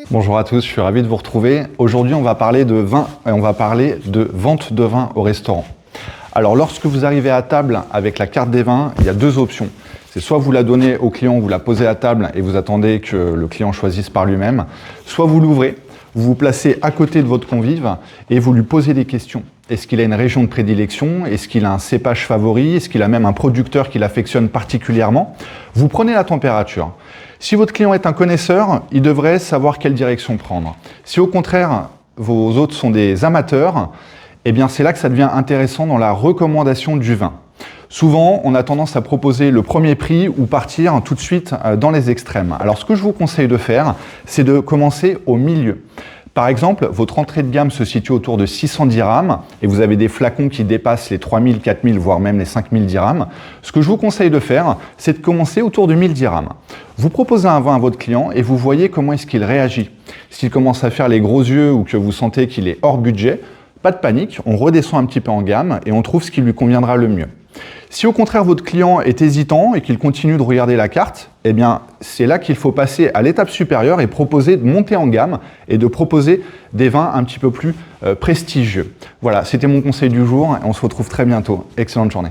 Bonjour à tous, je suis ravi de vous retrouver. Aujourd'hui, on va parler de vin et on va parler de vente de vin au restaurant. Alors, lorsque vous arrivez à table avec la carte des vins, il y a deux options. C'est soit vous la donnez au client, vous la posez à table et vous attendez que le client choisisse par lui-même, soit vous l'ouvrez, vous vous placez à côté de votre convive et vous lui posez des questions. Est-ce qu'il a une région de prédilection? Est-ce qu'il a un cépage favori? Est-ce qu'il a même un producteur qu'il affectionne particulièrement? Vous prenez la température. Si votre client est un connaisseur, il devrait savoir quelle direction prendre. Si au contraire, vos hôtes sont des amateurs, eh bien c'est là que ça devient intéressant dans la recommandation du vin. Souvent, on a tendance à proposer le premier prix ou partir tout de suite dans les extrêmes. Alors ce que je vous conseille de faire, c'est de commencer au milieu. Par exemple, votre entrée de gamme se situe autour de 600 dirhams et vous avez des flacons qui dépassent les 3000, 4000, voire même les 5000 dirhams. Ce que je vous conseille de faire, c'est de commencer autour de 1000 dirhams. Vous proposez un vin à votre client et vous voyez comment est-ce qu'il réagit. S'il commence à faire les gros yeux ou que vous sentez qu'il est hors budget, pas de panique, on redescend un petit peu en gamme et on trouve ce qui lui conviendra le mieux. Si au contraire votre client est hésitant et qu'il continue de regarder la carte, eh bien c'est là qu'il faut passer à l'étape supérieure et proposer de monter en gamme et de proposer des vins un petit peu plus prestigieux. Voilà, c'était mon conseil du jour et on se retrouve très bientôt. Excellente journée.